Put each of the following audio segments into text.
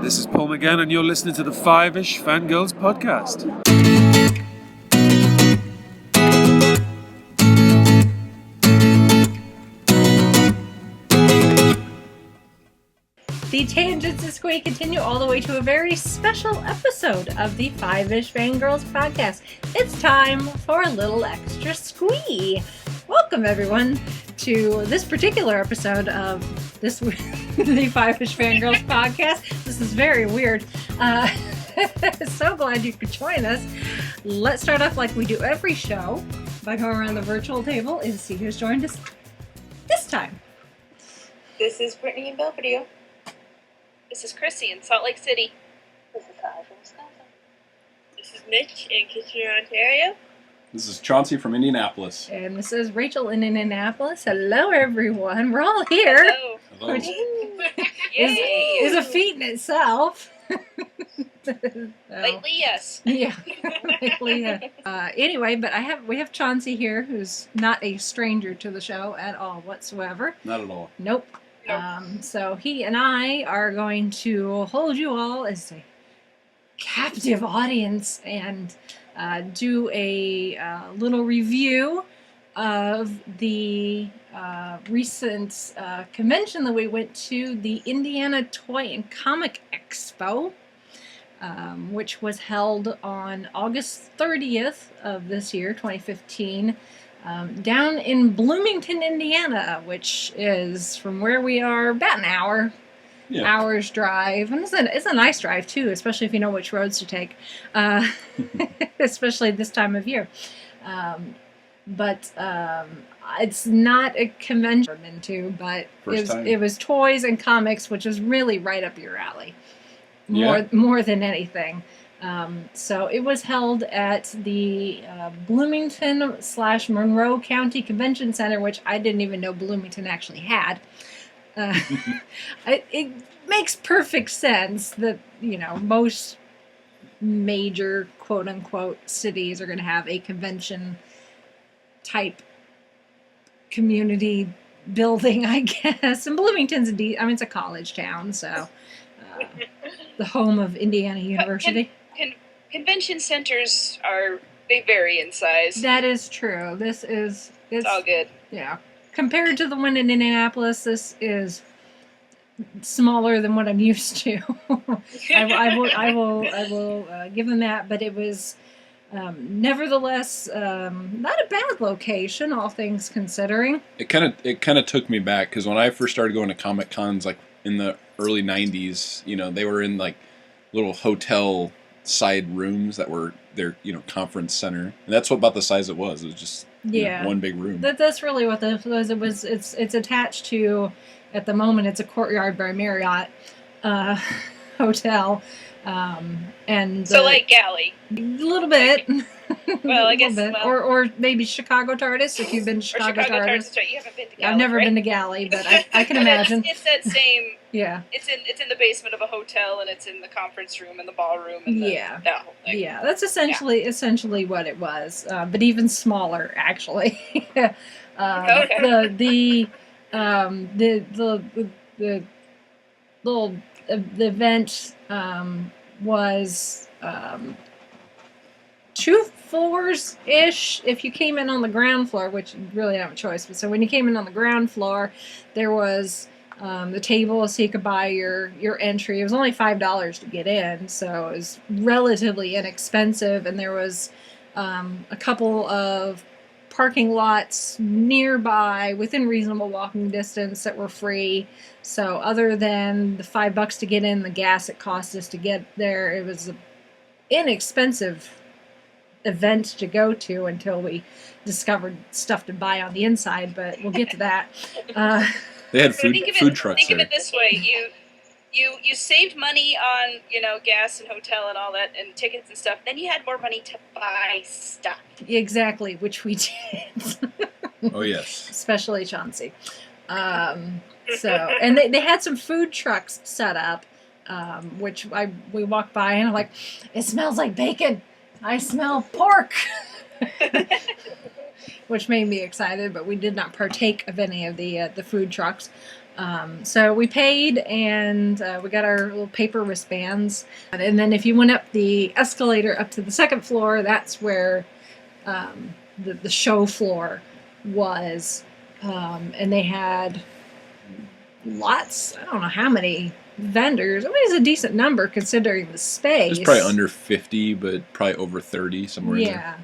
This is Paul McGann, and you're listening to the Five-ish Fangirls podcast. The tangents of Squee continue all the way to a very special episode of the Five-ish Fangirls podcast. It's time for a little extra Squee. Welcome, everyone, to this particular episode of the Five-ish Fangirls podcast. This is very weird. So glad you could join us. Let's start off like we do every show by going around the virtual table and see who's joined us this time. This is Brittany in Belvedere. This is Chrissy in Salt Lake City. This is Kai from Wisconsin. This is Mitch in Kitchener, Ontario. This is Chauncey from Indianapolis. And this is Rachel in Indianapolis. Hello, everyone. We're all here. Hello. Hello. Which Yay. is a feat in itself. Lately, yes. Yeah. Lately, yeah. Anyway, but we have Chauncey here, who's not a stranger to the show at all whatsoever. Not at all. Nope. So he and I are going to hold you all as a captive audience and do a little review of the recent convention that we went to, the Indiana Toy and Comic Expo, which was held on August 30th of this year, 2015. Down in Bloomington, Indiana, which is from where we are about an hour's drive. And it's a nice drive, too, especially if you know which roads to take, especially this time of year. But it's not a convention I've been to, but it was toys and comics, which is really right up your alley, more than anything. So it was held at the Bloomington/Monroe County Convention Center, which I didn't even know Bloomington actually had. It makes perfect sense that, most major quote-unquote cities are going to have a convention type community building, I guess. And Bloomington's it's a college town, so the home of Indiana University. Convention centers they vary in size. That is true. It's all good. Yeah. Compared to the one in Indianapolis, this is smaller than what I'm used to. I will give them that, but it was nevertheless not a bad location, all things considering. It kind of took me back, because when I first started going to Comic Cons, like in the early '90s, they were in like little hotel side rooms that were their conference center, and that's about the size it was. It was just one big room. That's really what this was. It's attached to, at the moment, it's a Courtyard by Marriott hotel, and so like Galley, a little bit. Well, I guess, or maybe Chicago TARDIS, if you've been to Chicago TARDIS. That's right. You haven't been to Galley. I've never been to Galley, but I can imagine. It's that same. Yeah. It's in the basement of a hotel, and it's in the conference room and the ballroom and that whole thing. Yeah, that's essentially what it was, but even smaller, actually. Okay. The little the event was 2 floors-ish if you came in on the ground floor, which you really didn't have a choice. But so when you came in on the ground floor, there was the table so you could buy your entry. It was only $5 to get in, so it was relatively inexpensive. And there was a couple of parking lots nearby within reasonable walking distance that were free. So other than the $5 to get in, the gas it cost us to get there, it was an inexpensive event to go to until we discovered stuff to buy on the inside, but we'll get to that. They had food trucks Think of it this way: you saved money on gas and hotel and all that and tickets and stuff. Then you had more money to buy stuff. Exactly, which we did. Oh yes, especially Chauncey. And they had some food trucks set up, which we walked by and I'm like, it smells like bacon. I smell pork. Which made me excited, but we did not partake of any of the food trucks. So we paid, and we got our little paper wristbands. And then if you went up the escalator up to the second floor, that's where the show floor was. And they had lots, I don't know how many vendors. I mean, it's a decent number considering the space. It's probably under 50, but probably over 30, somewhere in there.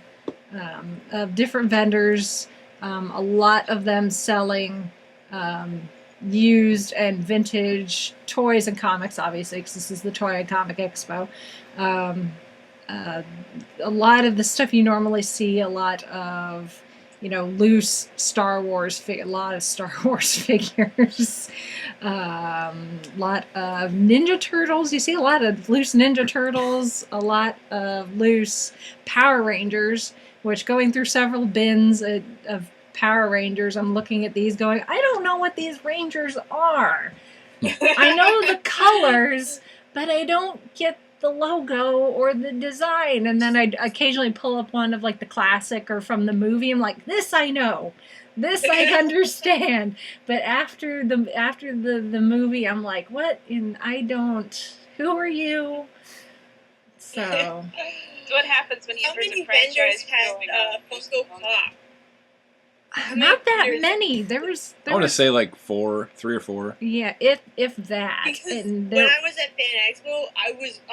Yeah. Of different vendors, a lot of them selling used and vintage toys and comics, obviously, because this is the Toy and Comic Expo. A lot of the stuff you normally see, a lot of, loose Star Wars, a lot of Star Wars figures, a lot of Ninja Turtles. You see a lot of loose Ninja Turtles, a lot of loose Power Rangers, which going through several bins of Power Rangers, I'm looking at these going, I don't know what these Rangers are. I know the colors, but I don't get the logo or the design. And then I'd occasionally pull up one of like the classic or from the movie. I'm like, this I know. This I understand. But after the movie, I'm like, what? And I don't. Who are you? So. So what happens when you How first many franchise vendors had growing up? Funko Pop? Not that vendors? many. There was. I want to say like 3 or 4. Yeah, if that. Because And when I was at Fan Expo, I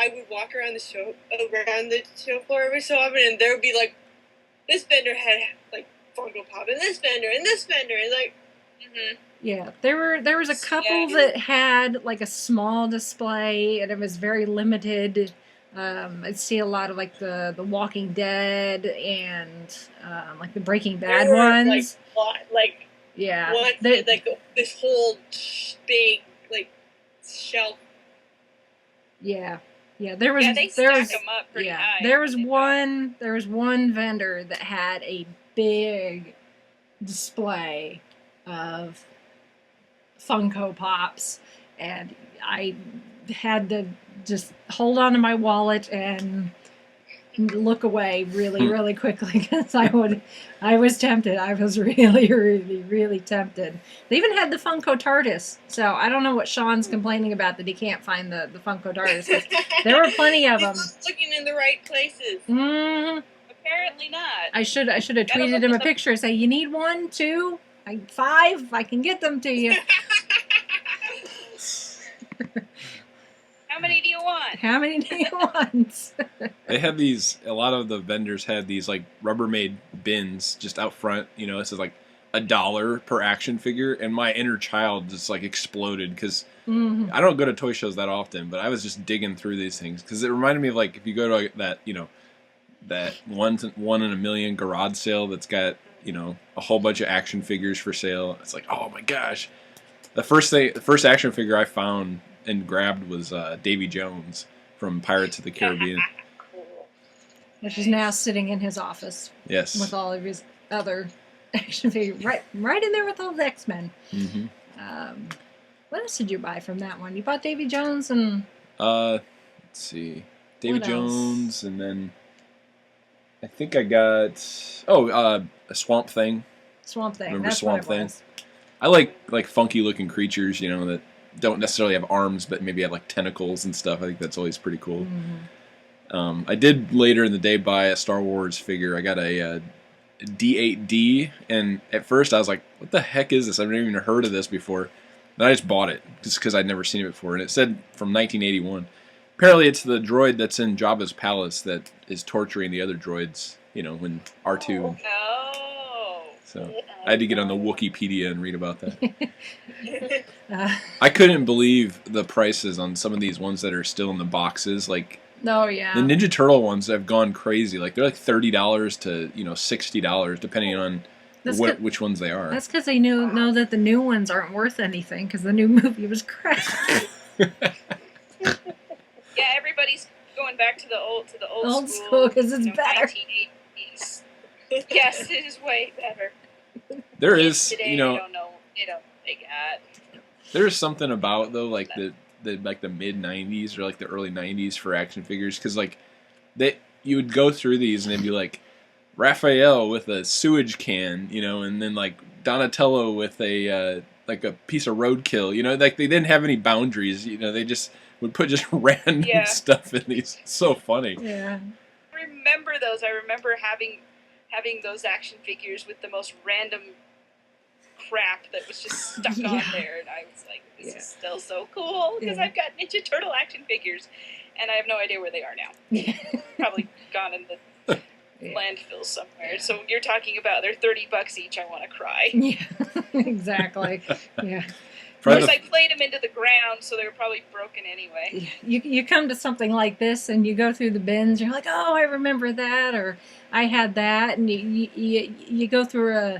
would walk around the show floor every so often, and there would be like, this vendor had like Funko Pop, and this vendor, and like, Yeah, there was a couple that had like a small display, and it was very limited. I'd see a lot of like the Walking Dead and like the Breaking Bad there were, ones. like Yeah, one, they- like this whole big like shelf. yeah. There was Yeah, they there stack was them up pretty high. there was one vendor that had a big display of Funko Pops, and I had to just hold on to my wallet and look away really quickly because I was tempted. I was really tempted. They even had the Funko TARDIS, so I don't know what Sean's complaining about that he can't find the Funko TARDIS. 'Cause there were plenty of them. He's not looking in the right places. Apparently not. I should have Gotta tweeted look him a at the- picture and say, you need 1, 2, 5, I can get them to you. How many do you want? How many do you want? They had a lot of the vendors had these like Rubbermaid bins just out front. It says like $1 per action figure, and my inner child just like exploded because I don't go to toy shows that often, but I was just digging through these things because it reminded me of like if you go to that that one in a million garage sale that's got a whole bunch of action figures for sale. It's like, oh my gosh, the first action figure I found and grabbed was Davy Jones from Pirates of the Caribbean. Which is now sitting in his office. Yes. With all of his other action figures. Right in there with all the X-Men. Mm-hmm. What else did you buy from that one? You bought Davy Jones and... Let's see. Davy What Jones, and then I think I got a Swamp Thing. Swamp Thing. Remember That's Swamp what it Thing? was. I like funky looking creatures, that don't necessarily have arms, but maybe have like tentacles and stuff. I think that's always pretty cool. I did later in the day buy a Star Wars figure. I got a D8D, and at first I was like, what the heck is this? I've never even heard of this before. And I just bought it just because I'd never seen it before, and it said from 1981. Apparently it's the droid that's in Jabba's palace that is torturing the other droids, when R2. Oh. So I had to get on the Wikipedia and read about that. Uh, I couldn't believe the prices on some of these ones that are still in the boxes. Like oh, yeah. the Ninja Turtle ones have gone crazy. Like they're like $30 to $60, depending on which ones they are. That's because they know that the new ones aren't worth anything because the new movie was crap. Yeah, everybody's going back to the old school because it's better. 1980s. Yes, it is way better. There Kids is, today, they don't know. They got. there is something about though, like the mid '90s or like the early '90s for action figures, because like you would go through these and it'd be like Raphael with a sewage can, and then like Donatello with a like a piece of roadkill. You know, like they didn't have any boundaries. You know, they just would put just random stuff in these. It's so funny. Yeah. I remember those. I remember having those action figures with the most random crap that was just stuck on there, and I was like, this is still so cool because I've got Ninja Turtle action figures, and I have no idea where they are now. Probably gone in the landfill somewhere. So you're talking about they're $30 each. I want to cry. Yeah, exactly. Yeah. Of course, I played them into the ground, so they were probably broken anyway. You come to something like this, and you go through the bins. You're like, oh, I remember that, or I had that, and you go through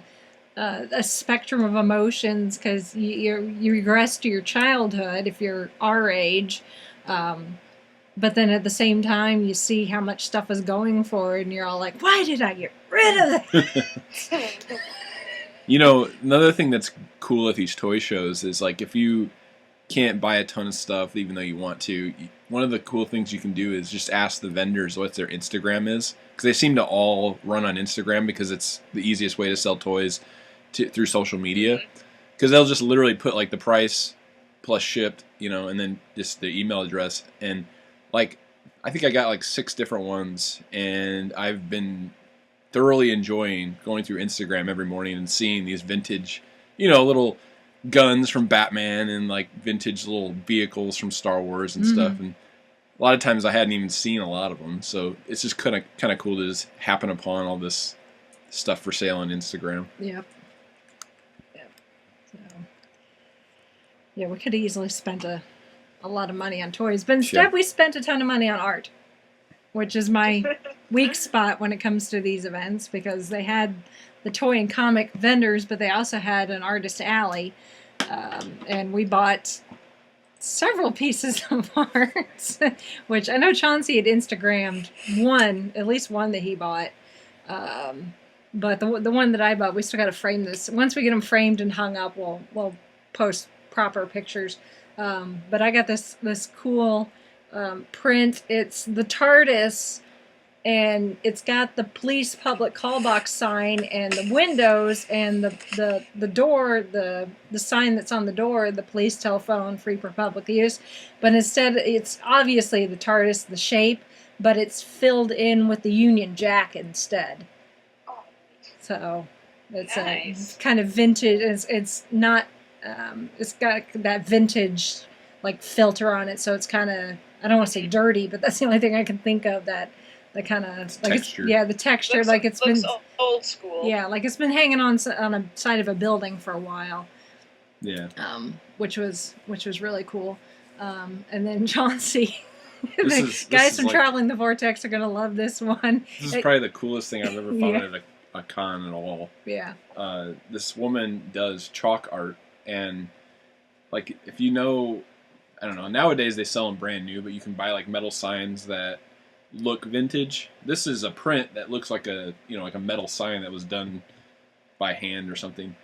a spectrum of emotions because you regress to your childhood if you're our age, but then at the same time you see how much stuff is going forward, and you're all like, why did I get rid of that? You know, another thing that's cool at these toy shows is like if you can't buy a ton of stuff even though you want to, one of the cool things you can do is just ask the vendors what their Instagram is, because they seem to all run on Instagram because it's the easiest way to sell toys through social media, because they'll just literally put like the price plus shipped, you know, and then just the email address. And like I think I got like 6 different ones, and I've been thoroughly enjoying going through Instagram every morning and seeing these vintage, you know, little guns from Batman and like vintage little vehicles from Star Wars and stuff. And a lot of times I hadn't even seen a lot of them, so it's just kind of cool to just happen upon all this stuff for sale on Instagram. Yep. So, yeah, we could have easily spent a lot of money on toys, but instead we spent a ton of money on art, which is my weak spot when it comes to these events, because they had the toy and comic vendors, but they also had an artist alley, and we bought several pieces of art, which I know Chauncey had Instagrammed at least one that he bought, but the one that I bought, we still got to frame this. Once we get them framed and hung up, we'll post proper pictures. But I got this cool print. It's the TARDIS, and it's got the police public call box sign and the windows and the door, the sign that's on the door, the police telephone, free for public use. But instead, it's obviously the TARDIS, the shape, but it's filled in with the Union Jack instead. So it's nice. a kind of vintage. It's not. It's got that vintage like filter on it, so it's kind of, I don't want to say dirty, but that's the only thing I can think of that kind of like texture. the texture, like it's been old school. Yeah, like it's been hanging on a side of a building for a while. Yeah. Which was really cool. And then Chauncey. This Guys is from like, Traveling the Vortex are gonna love this one. This is probably the coolest thing I've ever found at a con at all. Yeah. This woman does chalk art, and like if you know, I don't know, nowadays they sell them brand new, but you can buy like metal signs that look vintage. This is a print that looks like a metal sign that was done by hand or something.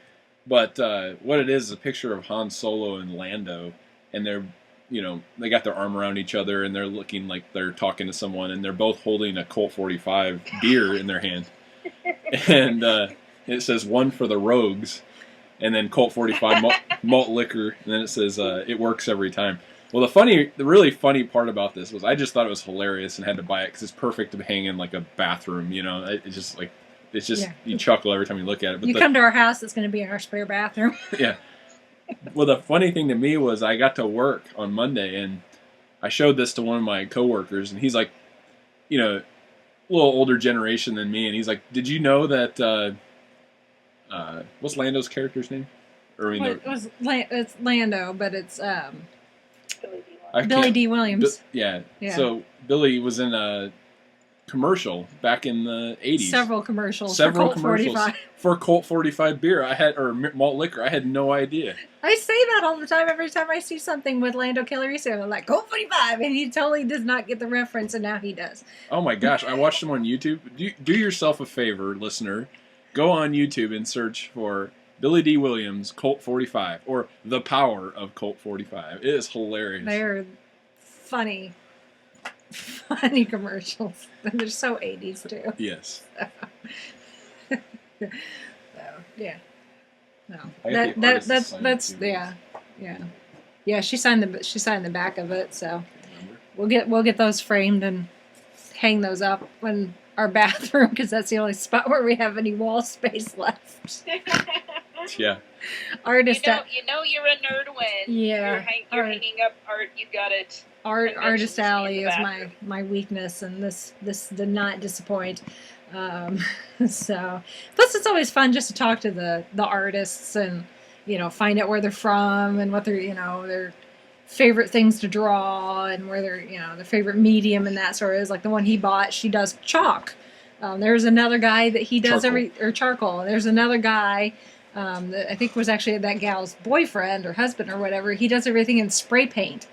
But what it is a picture of Han Solo and Lando, and they're, you know, they got their arm around each other and they're looking like they're talking to someone, and they're both holding a Colt 45 beer in their hand. And it says one for the rogues, and then Colt 45 malt liquor, and then it says it works every time. Well, the really funny part about this was I just thought it was hilarious and had to buy it because it's perfect to hang in like a bathroom. You know, it's just you chuckle every time you look at it. But you come to our house, it's going to be in our spare bathroom. Yeah. Well, the funny thing to me was I got to work on Monday, and I showed this to one of my coworkers, and he's like, you know, a little older generation than me, and he's like, "Did you know that? What's Lando's character's name?" It's Lando, but it's Billy Billy D. Williams. Yeah. So Billy was in a commercial back in the 80s. Several commercials for Colt 45. For Colt 45 beer. or malt liquor. I had no idea. I say that all the time. Every time I see something with Lando Calrissian, I'm like, Colt 45, and he totally does not get the reference, and now he does. Oh my gosh, I watched him on YouTube. Do yourself a favor, listener. Go on YouTube and search for Billy D. Williams, Colt 45, or The Power of Colt 45. It is hilarious. They're funny commercials. And they're so 80s, too. Yes. So, yeah. No, I got the artist to sign it that's too. yeah. She signed the back of it, so Remember? we'll get those framed and hang those up in our bathroom because that's the only spot where we have any wall space left. Yeah. Artist, you know you're a nerd when yeah, you're hanging up art. You've got it. Artist Alley in the is bathroom. my weakness, and this did not disappoint. So, plus it's always fun just to talk to the artists and find out where they're from and what their favorite things to draw and where their favorite medium and that sort of is. Like the one he bought, she does chalk. There's another guy that he does charcoal. There's another guy that I think was actually that gal's boyfriend or husband or whatever. He does everything in spray paint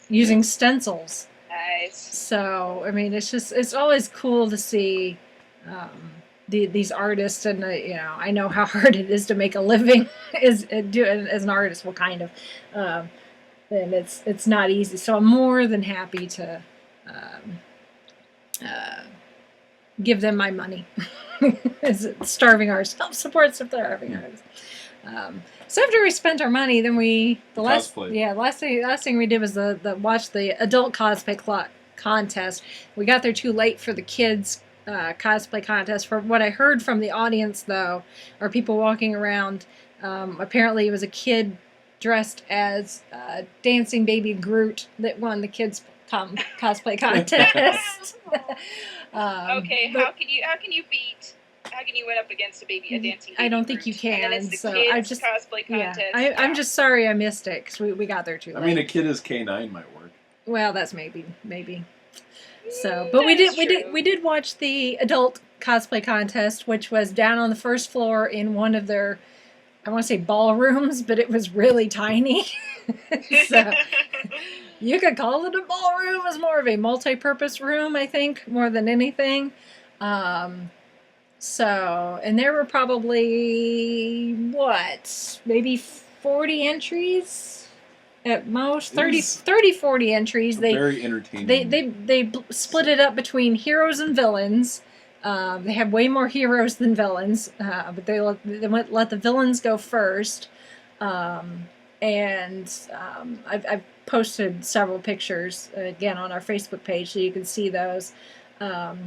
using stencils. Nice. So I mean, it's always cool to see these artists, and I know how hard it is to make a living as an artist. Well, kind of, and it's not easy. So I'm more than happy to give them my money. As starving artists, help support starving artists. So after we spent our money, then last thing we did was watch the adult cosplay contest. We got there too late for the kids cosplay contest. From what I heard from the audience, though, or people walking around, apparently it was a kid dressed as dancing baby Groot that won the kids cosplay contest. Okay, how can you win up against a dancing baby? I don't think you can. And then it's the so kids I just cosplay contest. I'm just sorry I missed it because we got there too late. I mean, a kid as K9 might work. Well, that's maybe. So, but we did watch the adult cosplay contest, which was down on the first floor in one of their, I want to say ballrooms, but it was really tiny. So you could call it a ballroom. It was more of a multi-purpose room, I think, more than anything. So, and there were probably, maybe 40 entries at most, 30, 40 entries. Very entertaining. They split it up between heroes and villains. They have way more heroes than villains, but they let the villains go first. And I've posted several pictures again on our Facebook page, so you can see those. But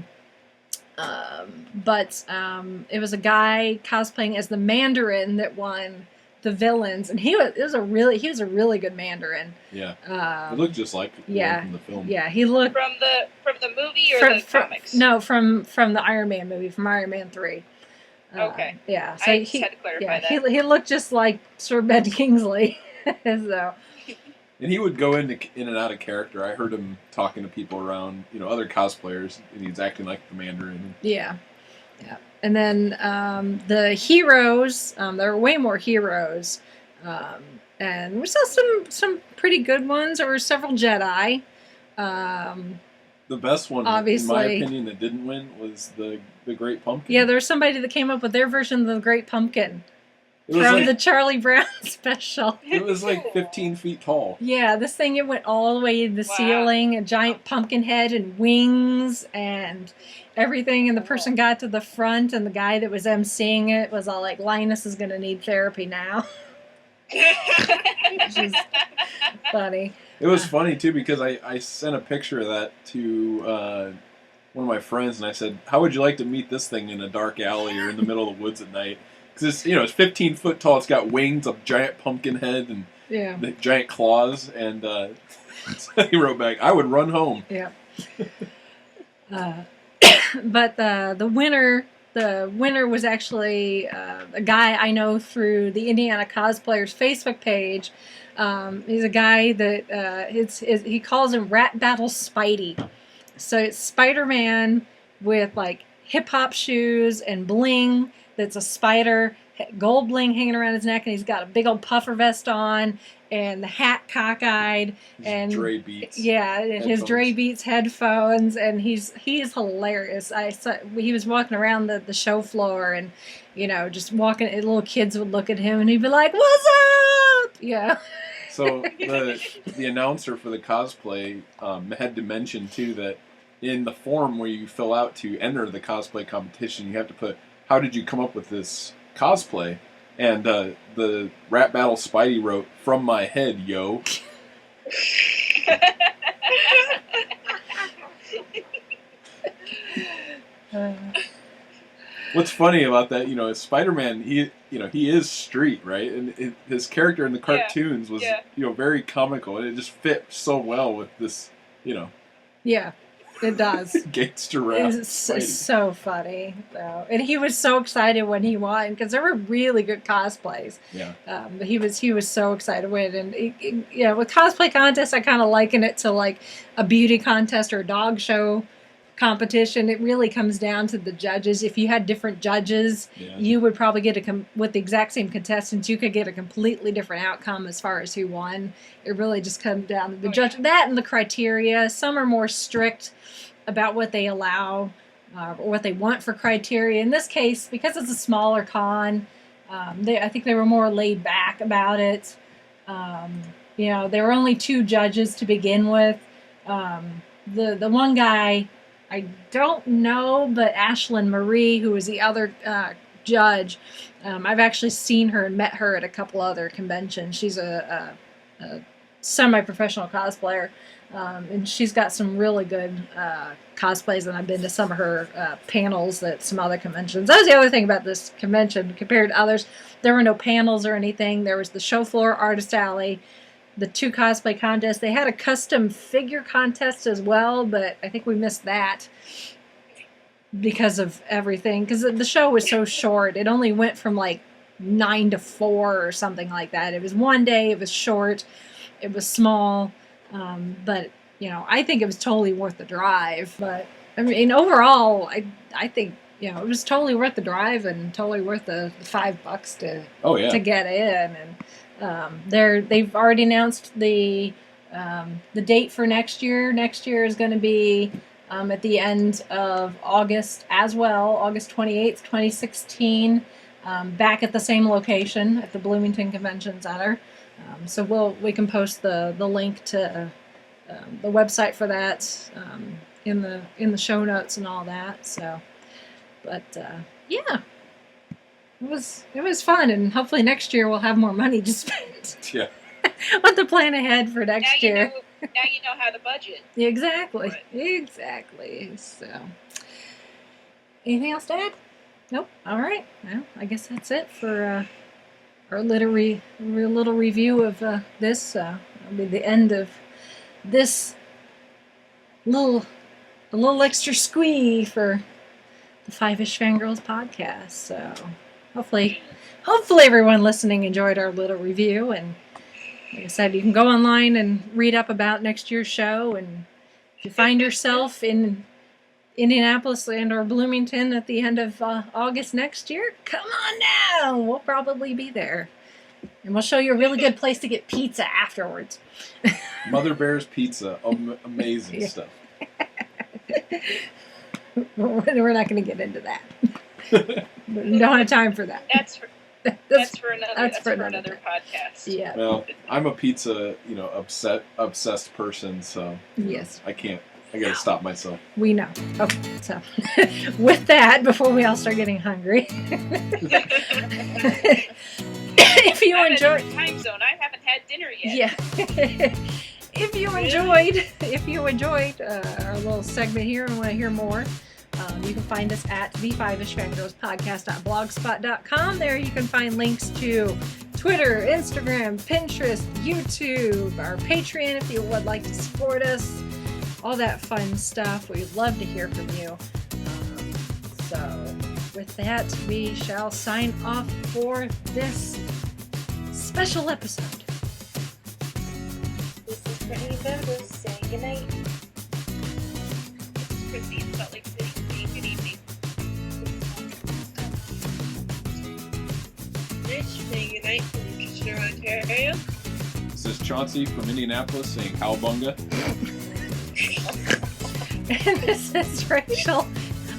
it was a guy cosplaying as the Mandarin that won the villains, and he was a really good Mandarin. Yeah, it looked just like the one from the film. Yeah, he looked from the movie or the comics. No, from the Iron Man movie, from Iron Man 3. Okay. Yeah, so I just had to clarify that. He looked just like Sir Ben Kingsley. So. And he would go in and out of character. I heard him talking to people around, other cosplayers, and he's acting like the Mandarin. Yeah. And then the heroes, there were way more heroes, and we saw some pretty good ones. There were several Jedi. The best one, obviously, in my opinion, that didn't win was the Great Pumpkin. Yeah, there was somebody that came up with their version of the Great Pumpkin. From the Charlie Brown special. It was like 15 feet tall. Yeah, this thing, it went all the way to the ceiling, a giant pumpkin head and wings and everything. And the person got to the front, and the guy that was emceeing it was all like, Linus is going to need therapy now. Which is funny. It was funny, too, because I sent a picture of that to one of my friends, and I said, how would you like to meet this thing in a dark alley or in the middle of the woods at night? Because it's 15 foot tall. It's got wings, a giant pumpkin head, and the giant claws. And so he wrote back, "I would run home." Yeah. But the winner was actually a guy I know through the Indiana Cosplayers Facebook page. He's a guy that he calls him Rat Battle Spidey. So it's Spider-Man with like hip hop shoes and bling. That's a spider, gold bling hanging around his neck, and he's got a big old puffer vest on, and the hat cockeyed, and Dre Beats. Yeah, and his Dre Beats headphones, and he's hilarious. He was walking around the show floor, and just walking. And little kids would look at him, and he'd be like, "What's up?" Yeah. So the announcer for the cosplay had to mention too that in the form where you fill out to enter the cosplay competition, you have to put, how did you come up with this cosplay? And the rap battle Spidey wrote, "From my head, yo." What's funny about that, is Spider-Man. He is street, right? And his character in the cartoons was, very comical, and it just fit so well with this, Yeah, it does. gangster rap. It's so funny, though, and he was so excited when he won because there were really good cosplays. Yeah. But he was so excited with it, and with cosplay contests, I kind of liken it to like a beauty contest or a dog show competition. It really comes down to the judges. If you had different judges, you would probably get with the exact same contestants, you could get a completely different outcome as far as who won. It really just comes down to the judge. That and the criteria. Some are more strict about what they allow or what they want for criteria. In this case, because it's a smaller con, I think they were more laid back about it. There were only 2 judges to begin with. The one guy, I don't know, but Ashlyn Marie, who was the other judge, I've actually seen her and met her at a couple other conventions. She's a semi-professional cosplayer, and she's got some really good cosplays, and I've been to some of her panels at some other conventions. That was the other thing about this convention compared to others. There were no panels or anything. There was the show floor, artist alley, the 2 cosplay contests. They had a custom figure contest as well, but I think we missed that because of everything. Because the show was so short. It only went from like 9 to 4 or something like that. It was one day. It was short. It was small. But, I think it was totally worth the drive. But, I mean, overall, I think, it was totally worth the drive and totally worth the $5 to get in. And they've already announced the date for next year. Next year is going to be at the end of August as well, August 28th, 2016, back at the same location at the Bloomington Convention Center. So we can post the link to the website for that in the show notes and all that. So, but yeah. It was fun, and hopefully next year we'll have more money to spend. Yeah. What to plan ahead for next year. Now you know how to budget. Exactly. Right. Exactly. So, anything else to add? Nope. All right. Well, I guess that's it for our little review of this. It'll be the end of this little extra squee for the 5-ish Fangirls podcast. So. Hopefully everyone listening enjoyed our little review, and like I said, you can go online and read up about next year's show, and if you find yourself in Indianapolis and or Bloomington at the end of August next year, come on down. We'll probably be there, and we'll show you a really good place to get pizza afterwards. Mother Bear's Pizza, amazing stuff. We're not going to get into that. We don't have time for that. That's for another podcast. Yeah. Well, I'm a pizza, obsessed person, so yes, I gotta stop myself. We know. Okay, so with that, before we all start getting hungry, if you enjoyed time zone, I haven't had dinner yet. Yeah. If you enjoyed our little segment here and want to hear more, you can find us at the 5-ish Fangirls podcast.blogspot.com. There you can find links to Twitter, Instagram, Pinterest, YouTube, our Patreon if you would like to support us, all that fun stuff. We'd love to hear from you. So with that, we shall sign off for this special episode. This is Brittany Benders saying goodnight. This is Chrissy in Salt Lake City saying good evening. Rich saying goodnight from Kitchener, Ontario. This is Chauncey from Indianapolis saying cowabunga. And this is Rachel,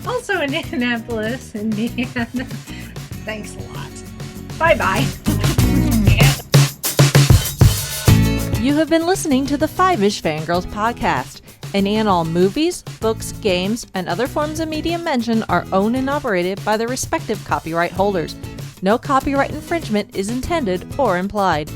also in Indianapolis, Indiana. Thanks a lot. Bye-bye. You have been listening to the 5-ish Fangirls podcast. Any and all movies, books, games, and other forms of media mentioned are owned and operated by their respective copyright holders. No copyright infringement is intended or implied.